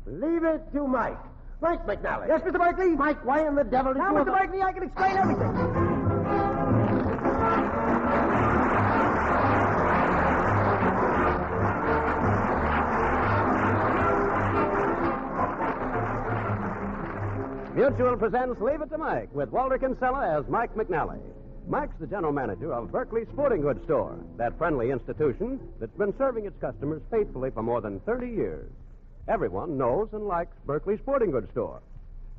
Leave it to Mike. Mike McNally. Yes, Mr. Barkley? Mike, why in the devil did Now, you... Mr. Barkley, I can explain everything. Mutual presents Leave It to Mike with Walter Kinsella as Mike McNally. Mike's the general manager of Berkeley Sporting Goods Store, that friendly institution that's been serving its customers faithfully for more than 30 years. Everyone knows and likes Berkeley Sporting Goods Store.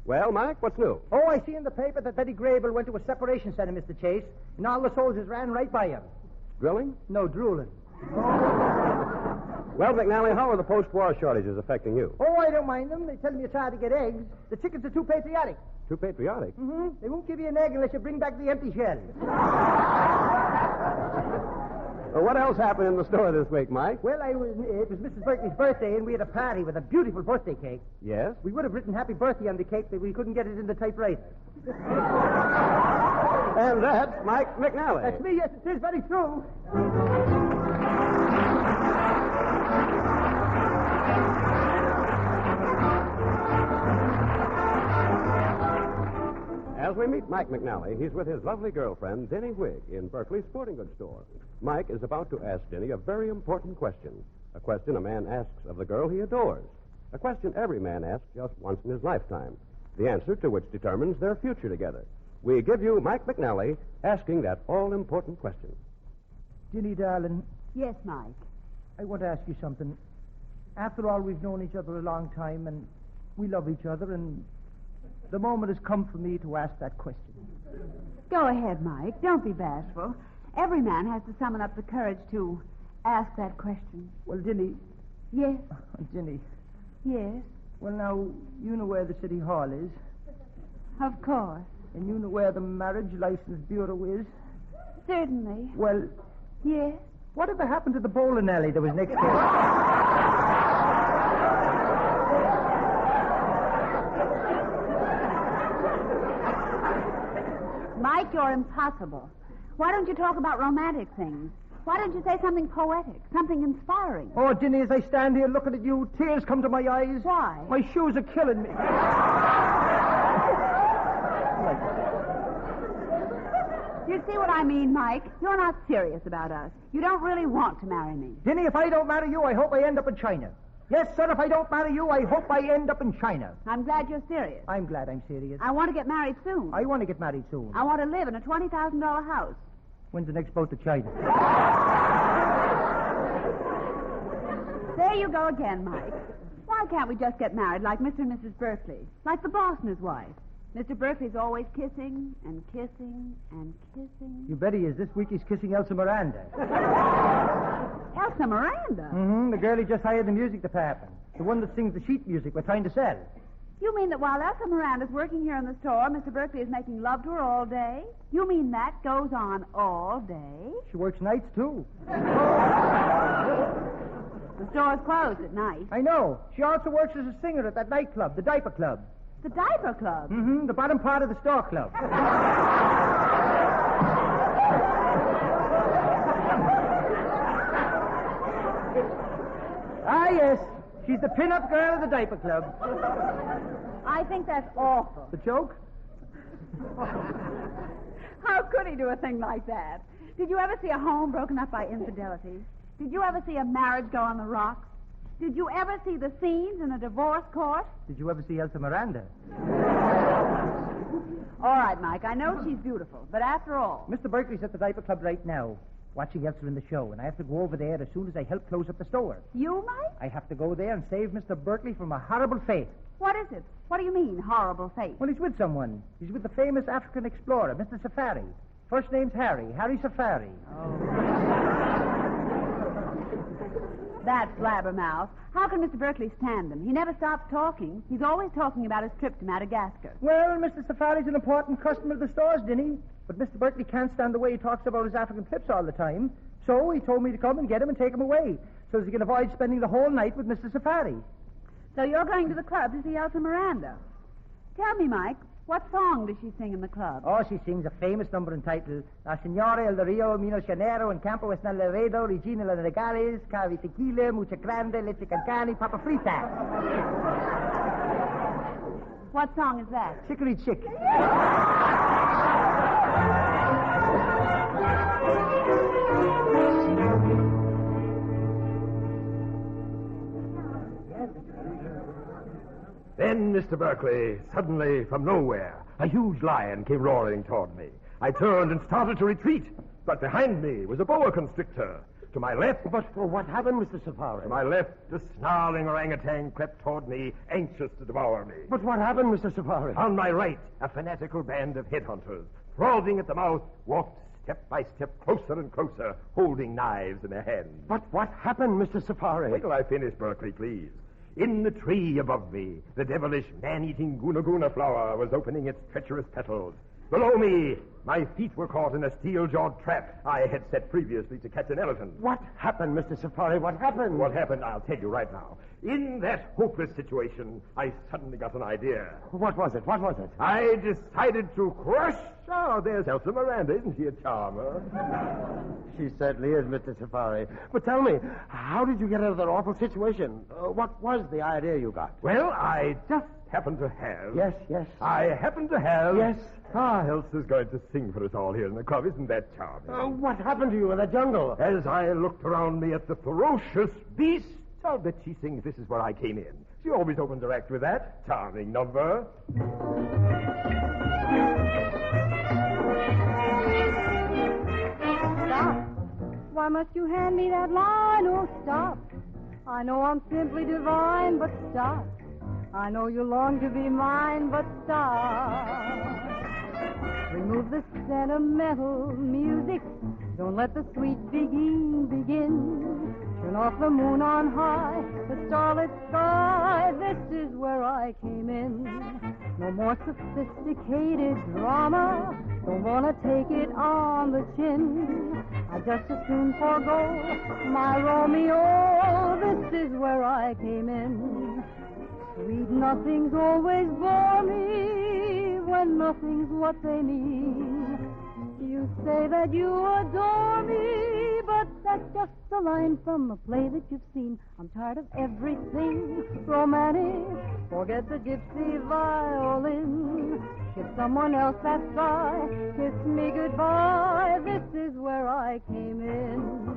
Well, Mike, what's new? Oh, I see in the paper that Betty Grable went to a separation center, Mr. Chase, and all the soldiers ran right by him. Drilling? No, drooling. Well, McNally, how are the post-war shortages affecting you? Oh, I don't mind them. They tell me it's hard to get eggs. The chickens are too patriotic. Too patriotic? Mm-hmm. They won't give you an egg unless you bring back the empty shell. Well, what else happened in the store this week, Mike? Well, it was Mrs. Berkeley's birthday, and we had a party with a beautiful birthday cake. Yes? We would have written happy birthday on the cake, but we couldn't get it in the typewriter. And that's Mike McNally. That's me, yes, it is very true. As we meet Mike McNally, he's with his lovely girlfriend, Denny Wigg, in Berkeley Sporting Goods Store. Mike is about to ask Denny a very important question. A question a man asks of the girl he adores. A question every man asks just once in his lifetime. The answer to which determines their future together. We give you Mike McNally asking that all-important question. Denny, darling. Yes, Mike. I want to ask you something. After all, we've known each other a long time, and we love each other, and the moment has come for me to ask that question. Go ahead, Mike. Don't be bashful. Every man has to summon up the courage to ask that question. Well, Denny. Yes? Denny. Yes? Well, now, you know where the city hall is. Of course. And you know where the marriage license bureau is. Certainly. Well... Yes? Whatever happened to the bowling alley that was next door? Mike, you're impossible. Why don't you talk about romantic things? Why don't you say something poetic, something inspiring? Oh, Denny, as I stand here looking at you, tears come to my eyes. Why? My shoes are killing me. You see what I mean, Mike? You're not serious about us. You don't really want to marry me. Denny, if I don't marry you, I hope I end up in China. Yes, sir, if I don't marry you, I hope I end up in China. I'm glad you're serious. I'm glad I'm serious. I want to get married soon. I want to get married soon. I want to live in a $20,000 house. When's the next boat to China? There you go again, Mike. Why can't we just get married like Mr. and Mrs. Berkeley? Like the boss and his wife. Mr. Berkeley's always kissing and kissing and kissing. You bet he is. This week he's kissing Elsa Miranda. Elsa Miranda? Mm-hmm. The girl he just hired in the music department. The one that sings the sheet music we're trying to sell. You mean that while Elsa Miranda's working here in the store, Mr. Berkeley is making love to her all day? You mean that goes on all day? She works nights, too. The store's closed at night. I know. She also works as a singer at that nightclub, the Diaper Club. The Diaper Club? Mm-hmm. The bottom part of the store club. Ah, yes. She's the pin-up girl of the Diaper Club. I think that's awful. The joke? How could he do a thing like that? Did you ever see a home broken up by infidelity? Did you ever see a marriage go on the rocks? Did you ever see the scenes in a divorce court? Did you ever see Elsa Miranda? All right, Mike, I know she's beautiful, but after all... Mr. Berkeley's at the Diaper Club right now, watching Elsa in the show, and I have to go over there as soon as I help close up the store. You, Mike? I have to go there and save Mr. Berkeley from a horrible fate. What is it? What do you mean, horrible fate? Well, he's with someone. He's with the famous African explorer, Mr. Safari. First name's Harry Safari. Oh. That blabbermouth. How can Mr. Berkeley stand him? He never stops talking. He's always talking about his trip to Madagascar. Well, Mr. Safari's an important customer of the stores, Denny. But Mr. Berkeley can't stand the way he talks about his African trips all the time. So he told me to come and get him and take him away so that he can avoid spending the whole night with Mr. Safari. So you're going to the club to see Elsa Miranda. Tell me, Mike, What song does she sing in the club? Oh, she sings a famous number entitled La Signora el Rio Mino Chanero en Campo es Naleredo, Regina la Regales, Cavi Tequila, Mucha Grande, Leche Cancani, Papa Frita. What song is that? Chicory Chick. Then, Mr. Berkeley, suddenly, from nowhere, a huge lion came roaring toward me. I turned and started to retreat, but behind me was a boa constrictor. To my left... But what happened, Mr. Safari? To my left, a snarling orangutan crept toward me, anxious to devour me. But what happened, Mr. Safari? On my right, a fanatical band of headhunters, frothing at the mouth, walked step by step closer and closer, holding knives in their hands. But what happened, Mr. Safari? Wait till I finish, Berkeley, please. In the tree above me, the devilish man-eating guna-guna flower was opening its treacherous petals. Below me, my feet were caught in a steel-jawed trap I had set previously to catch an elephant. What happened, Mr. Safari? What happened? What happened, I'll tell you right now. In that hopeless situation, I suddenly got an idea. What was it? What was it? I decided to crush... Oh, there's Elsa Miranda. Isn't she a charmer? She certainly is, Mr. Safari. But tell me, how did you get out of that awful situation? What was the idea you got? Well, I just happened to have... Yes. I happen to have... Yes. Elsa's going to sing for us all here in the club. Isn't that charming? What happened to you in the jungle? As I looked around me at the ferocious beast, I'll bet she sings This Is Where I Came In. She always opens her act with that. Charming number. Stop. Why must you hand me that line? Oh, stop. I know I'm simply divine, but stop. I know you long to be mine, but stop. Remove the sentimental music. Don't let the sweet begin. Turn off the moon on high, the starlit sky. This is where I came in. No more sophisticated drama. Don't want to take it on the chin. I just as soon forego my Romeo. This is where I came in. Sweet nothings always bore me when nothing's what they mean. You say that you adore me, but that's just a line from a play that you've seen. I'm tired of everything romantic. Forget the gypsy violin. Give someone else that sigh. Kiss me goodbye. This is where I came in.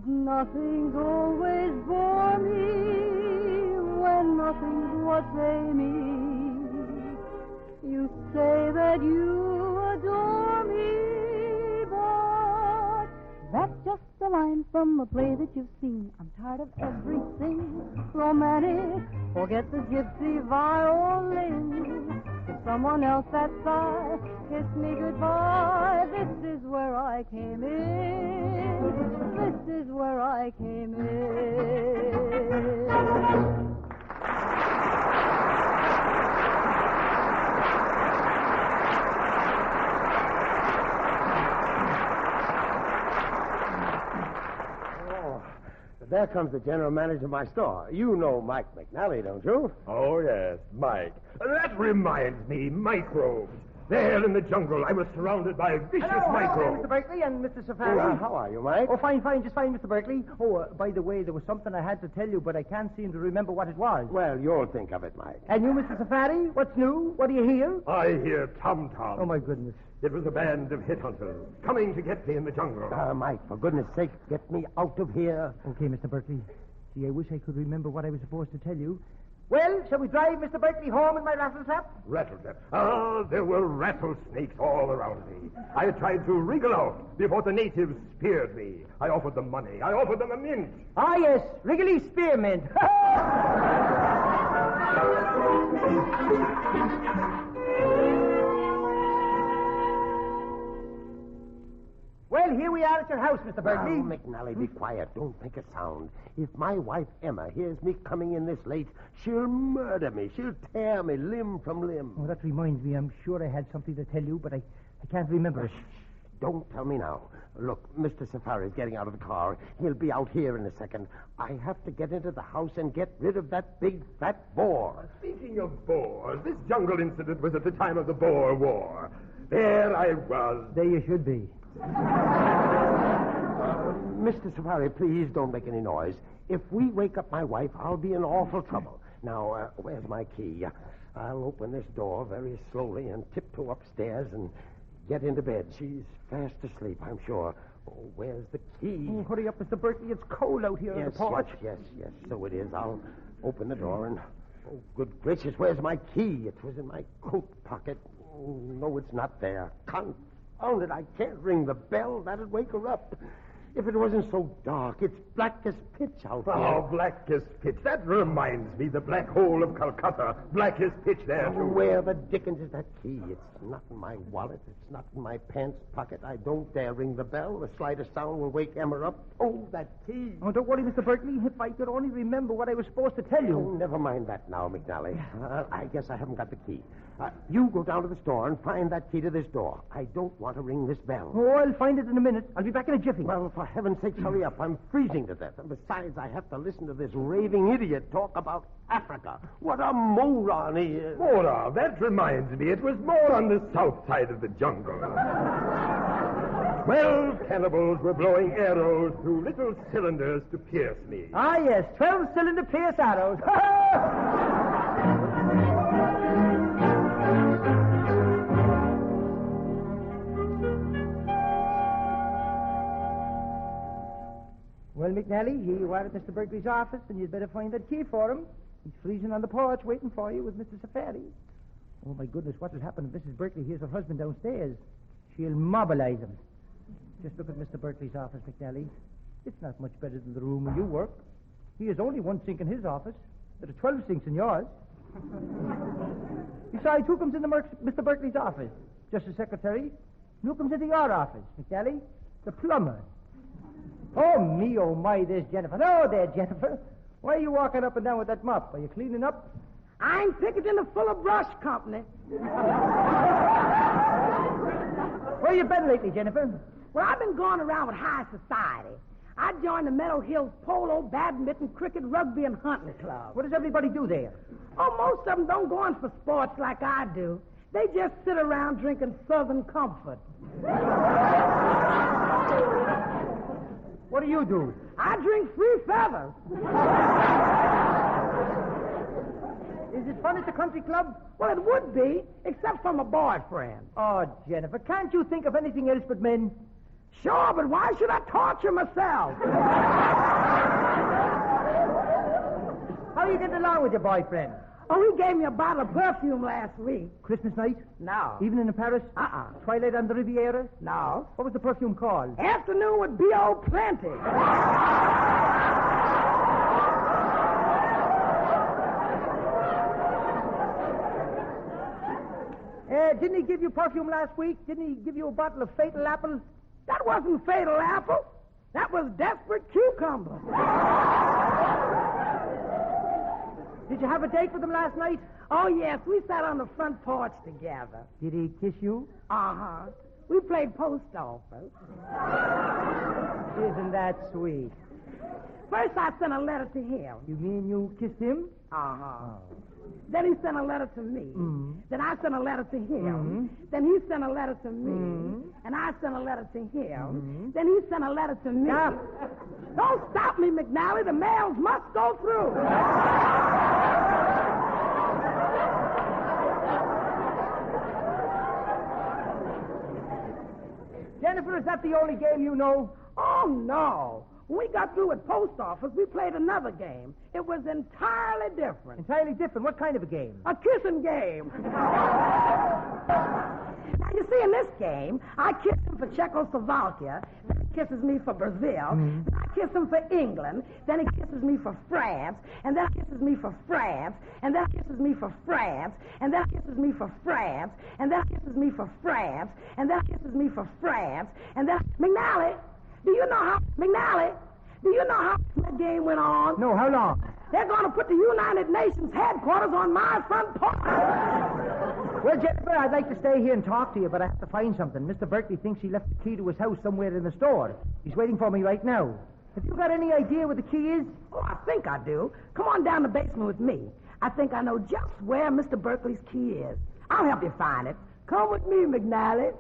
Nothing's always bore me when nothing's what they mean. You say that you adore me, but that's just a line from a play that you've seen. I'm tired of everything romantic. Forget the gypsy violin. Give someone else that sigh. Kiss me goodbye. This is where I came in. This is where I came in. Oh, there comes the general manager of my store. You know Mike McNally, don't you? Oh, yes, Mike. That reminds me, microbes. There in the jungle, I was surrounded by vicious microbes. Hello, Mr. Berkeley and Mr. Safari. How are you, Mike? Oh, fine, just fine, Mr. Berkeley. Oh, by the way, there was something I had to tell you, but I can't seem to remember what it was. Well, you'll think of it, Mike. And you, Mr. Safari, what's new? What do you hear? I hear tom-tom. Oh, my goodness. It was a band of headhunters coming to get me in the jungle. Mike, for goodness sake, get me out of here. Okay, Mr. Berkeley. Gee, I wish I could remember what I was supposed to tell you. Well, shall we drive Mr. Berkeley home in my rattle-trap? Rattle-trap. Ah, there were rattlesnakes all around me. I tried to wriggle out before the natives speared me. I offered them money. I offered them a mint. Ah, yes, Wrigley Spearmint. Well, Well, here we are at your house, Mr. Berkeley. Now, McNally, be quiet. Don't make a sound. If my wife, Emma, hears me coming in this late, she'll murder me. She'll tear me limb from limb. Oh, that reminds me. I'm sure I had something to tell you, but I can't remember it. Don't tell me now. Look, Mr. Safari's getting out of the car. He'll be out here in a second. I have to get into the house and get rid of that big, fat boar. Speaking of boars, this jungle incident was at the time of the Boer War. There I was. There you should be. Mr. Safari, please don't make any noise. If we wake up my wife, I'll be in awful trouble. Now, where's my key? I'll open this door very slowly and tiptoe upstairs and get into bed. She's fast asleep, I'm sure. Oh, where's the key? Oh, hurry up, Mr. Berkeley. It's cold out here on the porch. Yes, so it is. I'll open the door and... Oh, good gracious, where's my key? It was in my coat pocket. Oh, no, it's not there. Confound it, I can't ring the bell. That'd wake her up. If it wasn't so dark, it's black as pitch out there. Oh, black as pitch. That reminds me, the black hole of Calcutta. Black as pitch there, too. Where the dickens is that key? It's not in my wallet. It's not in my pants pocket. I don't dare ring the bell. The slightest sound will wake Emma up. Oh, that key. Oh, don't worry, Mr. Berkeley. If I could only remember what I was supposed to tell you. Oh, never mind that now, McNally. I guess I haven't got the key. You go down to the store and find that key to this door. I don't want to ring this bell. Oh, I'll find it in a minute. I'll be back in a jiffy. Well, for heaven's sake, hurry up. I'm freezing to death. And besides, I have to listen to this raving idiot talk about Africa. What a moron he is. Moron, that reminds me. It was more on the south side of the jungle. 12 cannibals were blowing arrows through little cylinders to pierce me. Ah, yes, 12-cylinder pierce arrows. Well, McNally, here you are at Mr. Berkeley's office, and you'd better find that key for him. He's freezing on the porch waiting for you with Mr. Safari. Oh, my goodness, what will happen if Mrs. Berkeley hears her husband downstairs? She'll mobilize him. Just look at Mr. Berkeley's office, McNally. It's not much better than the room where you work. He has only one sink in his office. There are 12 sinks in yours. Besides, who comes into Mr. Berkeley's office? Just the secretary. And who comes into your office, McNally? The plumber. Oh, me, oh, my, there's Jennifer. Oh, there, Jennifer. Why are you walking up and down with that mop? Are you cleaning up? I'm picketing a full of brush company. Where you been lately, Jennifer? Well, I've been going around with high society. I joined the Meadow Hills Polo, Badminton, Cricket, Rugby, and Hunting Club. What does everybody do there? Oh, most of them don't go in for sports like I do. They just sit around drinking Southern Comfort. What do you do? I drink Free Feathers. Is it fun at the country club? Well, it would be, except for my boyfriend. Oh, Jennifer, can't you think of anything else but men? Sure, but why should I torture myself? How are you getting along with your boyfriend? Oh, he gave me a bottle of perfume last week. Christmas night? No. Evening in Paris? Twilight on the Riviera? No. What was the perfume called? Afternoon with B.O. Plenty. Didn't he give you perfume last week? Didn't he give you a bottle of Fatal Apple? That wasn't Fatal Apple. That was Desperate Cucumber. Did you have a date with him last night? Oh, yes. We sat on the front porch together. Did he kiss you? Uh-huh. We played post office. Isn't that sweet? First, I sent a letter to him. You mean you kissed him? Uh-huh. Oh. Then he sent a letter to me. Mm-hmm. Then I sent a letter to him. Mm-hmm. Then he sent a letter to me. Mm-hmm. And I sent a letter to him. Mm-hmm. Then he sent a letter to me. Stop. Don't stop me, McNally. The mails must go through. Jennifer, is that the only game you know? Oh, no. When we got through at post office, we played another game. It was entirely different. Entirely different? What kind of a game? A kissing game. Now, you see, in this game, I kissed him for Czechoslovakia. Then he kisses me for Brazil. Mm-hmm. Then I kiss him for England. Then he kisses me for France. And then he kisses me for France. And then he kisses me for France. And then he kisses me for France. And then he kisses me for France. And then he kisses me for France. And then McNally, do you know how that game went on? No, how long? They're going to put the United Nations headquarters on my front porch. Well, Jennifer, I'd like to stay here and talk to you, but I have to find something. Mr. Berkeley thinks he left the key to his house somewhere in the store. He's waiting for me right now. Have you got any idea where the key is? Oh, I think I do. Come on down the basement with me. I think I know just where Mr. Berkeley's key is. I'll help you find it. Come with me, McNally.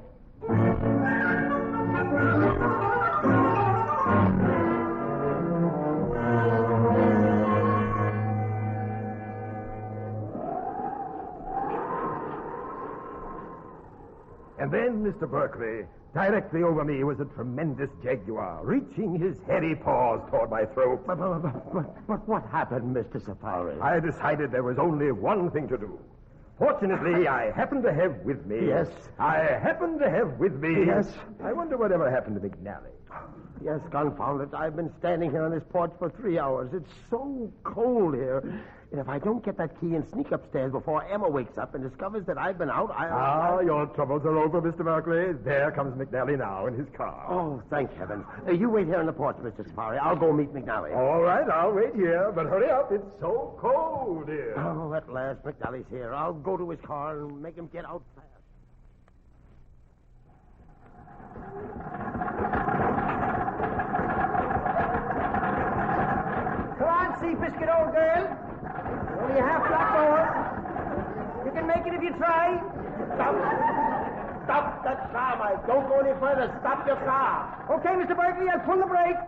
And then, Mr. Berkeley, directly over me was a tremendous jaguar, reaching his hairy paws toward my throat. But what happened, Mr. Safari? I decided there was only one thing to do. Fortunately, I happened to have with me... Yes? I happened to have with me... Yes? I wonder whatever happened to McNally. Yes, confound it. I've been standing here on this porch for 3 hours. It's so cold here. And if I don't get that key and sneak upstairs before Emma wakes up and discovers that I've been out, Your troubles are over, Mr. Berkeley. There comes McNally now in his car. Oh, thank heavens. You wait here on the porch, Mr. Safari. I'll go meet McNally. All right, I'll wait here, but hurry up. It's so cold here. Oh, at last McNally's here. I'll go to his car and make him get out fast. Come on, Seabiscuit, old girl. Only a half block more. You can make it if you try. Stop that car, Mike. Don't go any further. Stop your car. Okay, Mr. Berkeley, I'll pull the brake.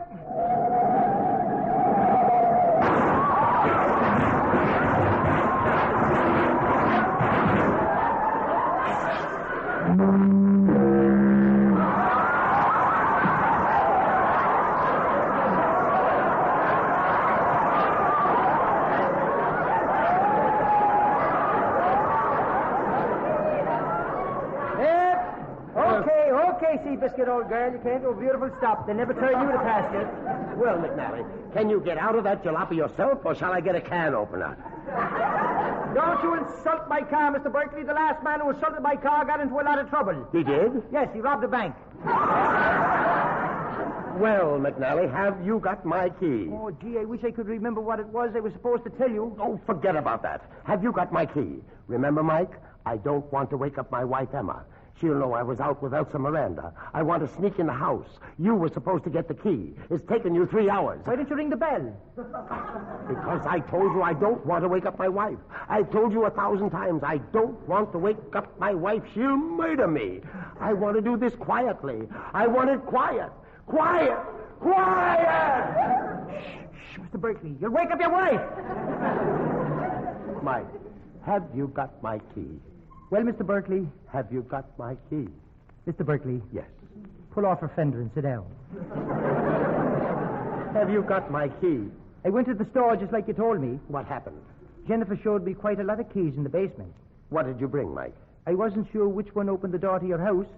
Seabiscuit, old girl, you came to a beautiful stop. They never turn you to pasture. Well, McNally, can you get out of that jalopy yourself, or shall I get a can opener? Don't you insult my car, Mr. Berkeley. The last man who insulted my car got into a lot of trouble. He did? Yes, he robbed a bank. Well, McNally, have you got my key? Oh, gee, I wish I could remember what it was I was supposed to tell you. Oh, forget about that. Have you got my key? Remember, Mike, I don't want to wake up my wife, Emma. She'll know I was out with Elsa Miranda. I want to sneak in the house. You were supposed to get the key. It's taken you 3 hours. Why didn't you ring the bell? Because I told you I don't want to wake up my wife. I've told you 1,000 times I don't want to wake up my wife. She'll murder me. I want to do this quietly. I want it quiet. Quiet! Quiet! Shh, Mr. Berkeley. You'll wake up your wife. Mike, have you got my key? Well, Mr. Berkeley. Have you got my key? Mr. Berkeley. Yes. Pull off her fender and sit down. Have you got my key? I went to the store just like you told me. What happened? Jennifer showed me quite a lot of keys in the basement. What did you bring, Mike? I wasn't sure which one opened the door to your house,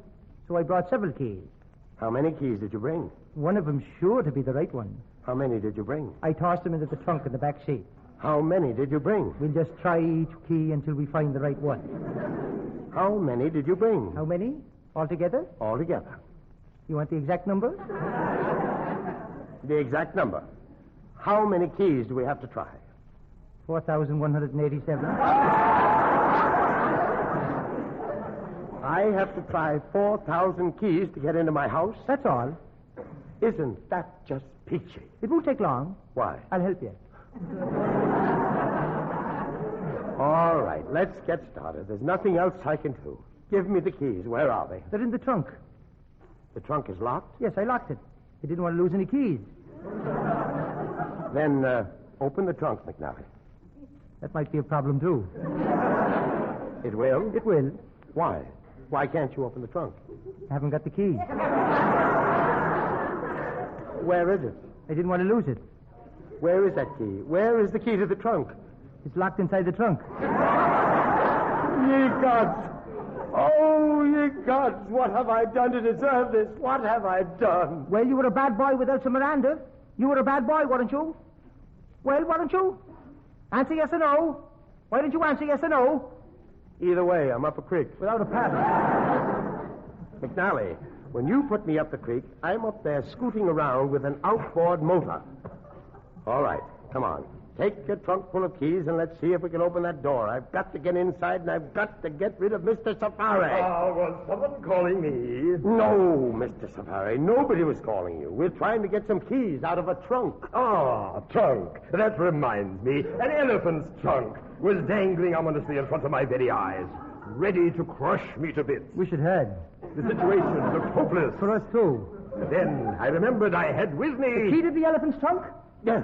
so I brought several keys. How many keys did you bring? One of them's sure to be the right one. How many did you bring? I tossed them into the trunk in the back seat. How many did you bring? We'll just try each key until we find the right one. How many did you bring? How many? Altogether? Altogether. You want the exact number? The exact number. How many keys do we have to try? 4,187. I have to try 4,000 keys to get into my house? That's all. Isn't that just peachy? It won't take long. Why? I'll help you. All right, let's get started. There's nothing else I can do. Give me the keys. Where are they? They're in the trunk. The trunk is locked? Yes, I locked it. I didn't want to lose any keys. Then open the trunk, McNally. That might be a problem, too. It will? It will. Why? Why can't you open the trunk? I haven't got the key. Where is it? I didn't want to lose it. Where is that key? Where is the key to the trunk? It's locked inside the trunk. Ye gods! Oh, ye gods! What have I done to deserve this? What have I done? Well, you were a bad boy with Elsa Miranda. You were a bad boy, weren't you? Well, weren't you? Answer yes or no. Why didn't you answer yes or no? Either way, I'm up a creek. Without a paddle. McNally, when you put me up the creek, I'm up there scooting around with an outboard motor. All right, come on. Take your trunk full of keys and let's see if we can open that door. I've got to get inside and I've got to get rid of Mr. Safari. Was someone calling me? No, Mr. Safari. Nobody was calling you. We're trying to get some keys out of a trunk. Trunk. That reminds me. An elephant's trunk was dangling ominously in front of my very eyes, ready to crush me to bits. Wish it had. The situation looked hopeless. For us, too. Then I remembered I had with me... Key to the elephant's trunk? Yes.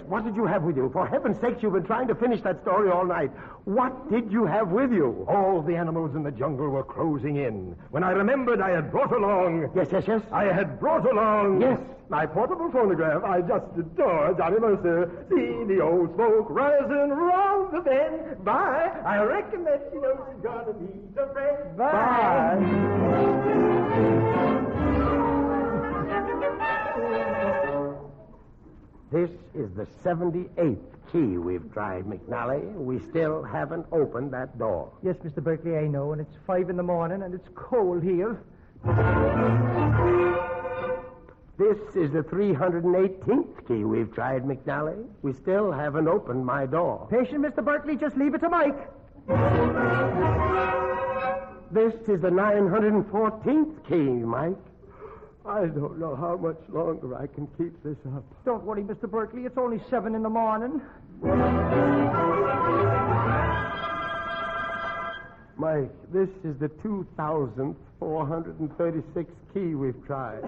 What did you have with you? For heaven's sakes, you've been trying to finish that story all night. What did you have with you? All the animals in the jungle were closing in. When I remembered I had brought along... Yes. I had brought along... Yes. My portable phonograph. I just adore Johnny Mercer. See the old smoke rising round the bend. Bye. I reckon that she knows she's gonna need a friend. Bye. This is the 78th key we've tried, McNally. We still haven't opened that door. Yes, Mr. Berkeley, I know, and it's 5 in the morning, and it's cold here. This is the 318th key we've tried, McNally. We still haven't opened my door. Patient, Mr. Berkeley, just leave it to Mike. This is the 914th key, Mike. I don't know how much longer I can keep this up. Don't worry, Mr. Berkeley. It's only 7 in the morning. Mike, this is the 2,436th key we've tried.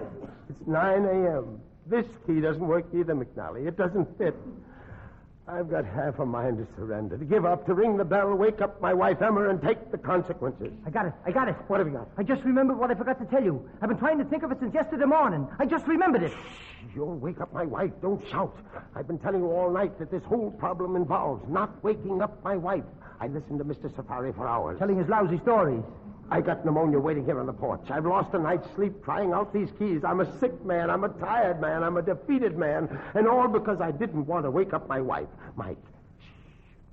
It's 9 a.m. This key doesn't work either, McNally. It doesn't fit. I've got half a mind to surrender, to give up, to ring the bell, wake up my wife Emma, and take the consequences. I got it. What have you got? I just remembered what I forgot to tell you. I've been trying to think of it since yesterday morning. I just remembered it. You'll wake up my wife. Don't shout. I've been telling you all night that this whole problem involves not waking up my wife. I listened to Mr. Safari for hours. Telling his lousy stories. I got pneumonia waiting here on the porch. I've lost a night's sleep trying out these keys. I'm a sick man. I'm a tired man. I'm a defeated man. And all because I didn't want to wake up my wife. Mike, shh,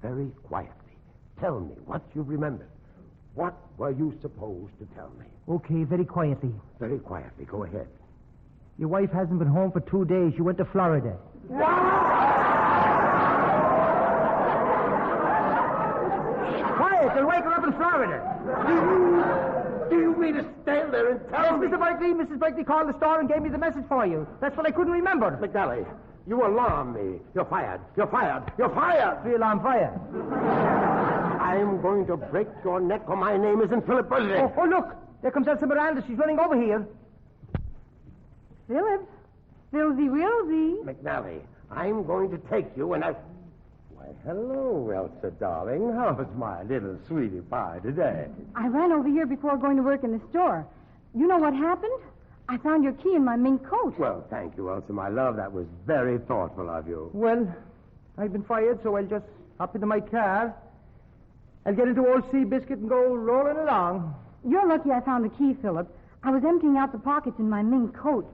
very quietly. Tell me what you remembered. What were you supposed to tell me? Okay, very quietly. Very quietly. Go ahead. Your wife hasn't been home for 2 days. You went to Florida. Quiet, they'll wake her up in Florida. Do you mean to stand there and tell me? Mr. Berkeley, Mrs. Berkeley called the store and gave me the message for you. That's what I couldn't remember. McNally, you alarm me. You're fired. You're fired. You're fired. Feel I'm fired. I'm going to break your neck or my name isn't Philip Burley. Oh, look. There comes Elsa Miranda. She's running over here. Philip. Philsy Wilsy. McNally, I'm going to take you and I... Why, hello, Elsa, darling. How's my little sweetie pie today? I ran over here before going to work in the store. You know what happened? I found your key in my mink coat. Well, thank you, Elsa, my love. That was very thoughtful of you. Well, I've been fired, so I'll just hop into my car. I'll get into old Seabiscuit and go rolling along. You're lucky I found the key, Philip. I was emptying out the pockets in my mink coat.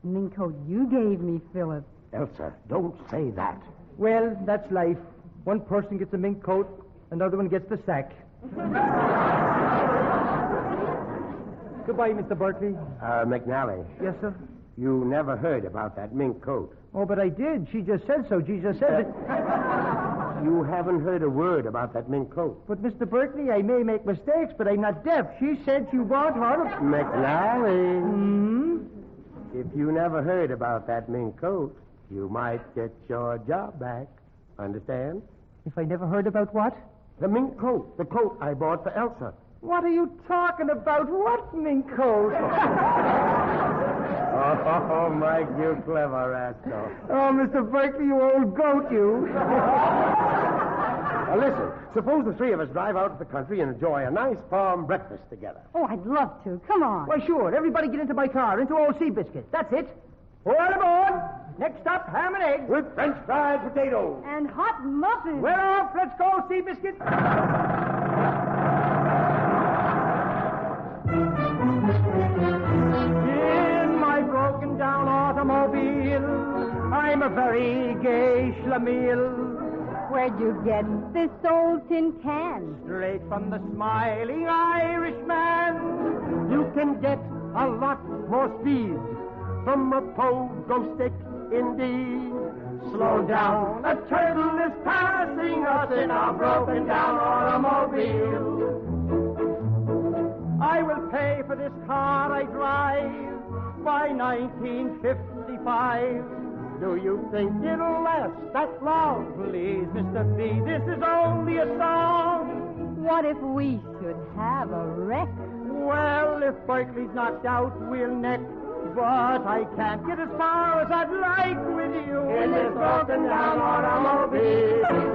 The mink coat you gave me, Philip. Elsa, don't say that. Well, that's life. One person gets a mink coat, another one gets the sack. Goodbye, Mr. Berkeley. McNally, Yes, sir? you never heard about that mink coat. Oh, but I did. She just said so. She just said it. You haven't heard a word about that mink coat. But, Mr. Berkeley, I may make mistakes, but I'm not deaf. She said you bought her. McNally, Hmm? if you never heard about that mink coat, you might get your job back. Understand? If I never heard about what? The mink coat. The coat I bought for Elsa. What are you talking about? What mink coat? Oh, Mike, you clever rascal. Oh, Mr. Berkeley, you old goat, you. Now, listen. Suppose the three of us drive out to the country and enjoy a nice farm breakfast together. Oh, I'd love to. Come on. Why, sure. Everybody get into my car, into old Seabiscuit. That's it. All aboard. Next up, ham and eggs. With French fried potatoes. And hot muffins. We're off. Let's go, Seabiscuit. In my broken down automobile, I a very gay schlemiel. Where'd you get this old tin can? Straight from the smiling Irishman. You can get a lot more speed from a pogo stick, indeed. Slow down, a turtle is passing us in our broken down automobile. I will pay for this car I drive by 1955. Do you think it'll last that long? Please, Mr. B, this is only a song. What if we should have a wreck? Well, if Berkeley's knocked out, we'll neck. But I can't get as far as I'd like with you In this broken down automobile.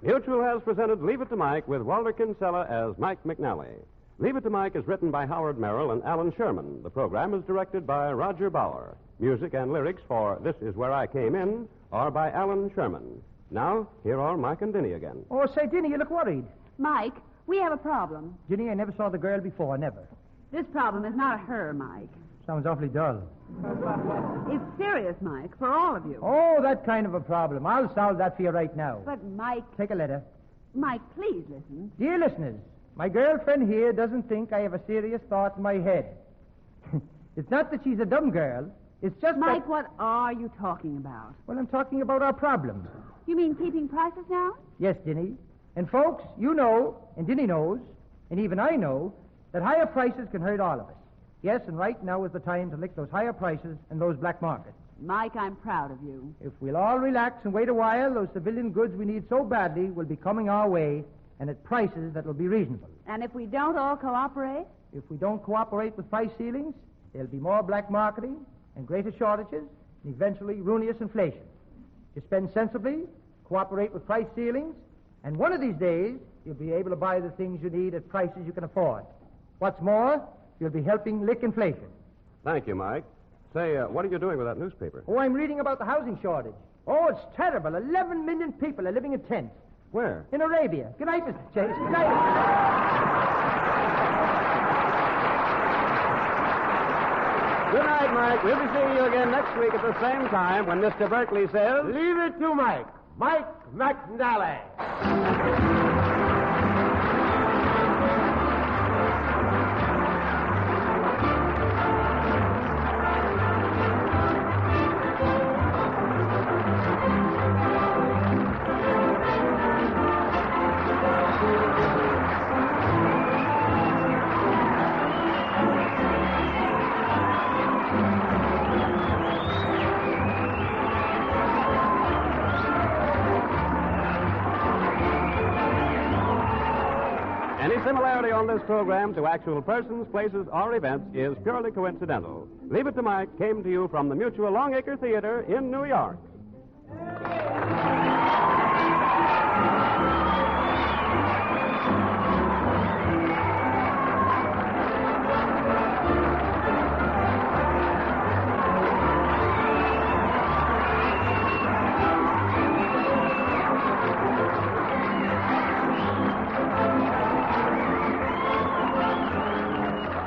Mutual has presented Leave It to Mike with Walter Kinsella as Mike McNally. Leave It to Mike is written by Howard Merrill and Alan Sherman. The program is directed by Roger Bauer. Music and lyrics for This Is Where I Came In are by Alan Sherman. Now, here are Mike and Dinny again. Oh, say, Dinny, you look worried. Mike, we have a problem. Dinny, I never saw the girl before, never. This problem is not her, Mike. Sounds awfully dull. It's serious, Mike, for all of you. Oh, that kind of a problem. I'll solve that for you right now. But, Mike, Take a letter. Mike, please listen. Dear listeners, my girlfriend here doesn't think I have a serious thought in my head. It's not that she's a dumb girl. It's just Mike, that... what are you talking about? Well, I'm talking about our problem. You mean keeping prices down? Yes, Dinny. And folks, you know, and Dinny knows, and even I know, that higher prices can hurt all of us. Yes, and right now is the time to lick those higher prices and those black markets. Mike, I'm proud of you. If we'll all relax and wait a while, those civilian goods we need so badly will be coming our way, and at prices that will be reasonable. And if we don't all cooperate? If we don't cooperate with price ceilings, there'll be more black marketing and greater shortages, and eventually ruinous inflation. You spend sensibly, cooperate with price ceilings, and one of these days, you'll be able to buy the things you need at prices you can afford. What's more, you'll be helping lick inflation. Thank you, Mike. Say, what are you doing with that newspaper? Oh, I'm reading about the housing shortage. Oh, it's terrible. 11 million people are living in tents. Where? In Arabia. Good night, Mr. Chase. Good night. Good night, Mike. We'll be seeing you again next week at the same time when Mr. Berkeley says... Leave it to Mike. Mike McNally. Similarity on this program to actual persons, places, or events is purely coincidental. Leave It to Mike came to you from the Mutual Longacre Theater in New York.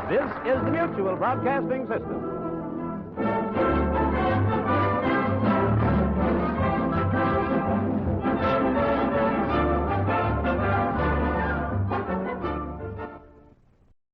This is the Mutual Broadcasting System.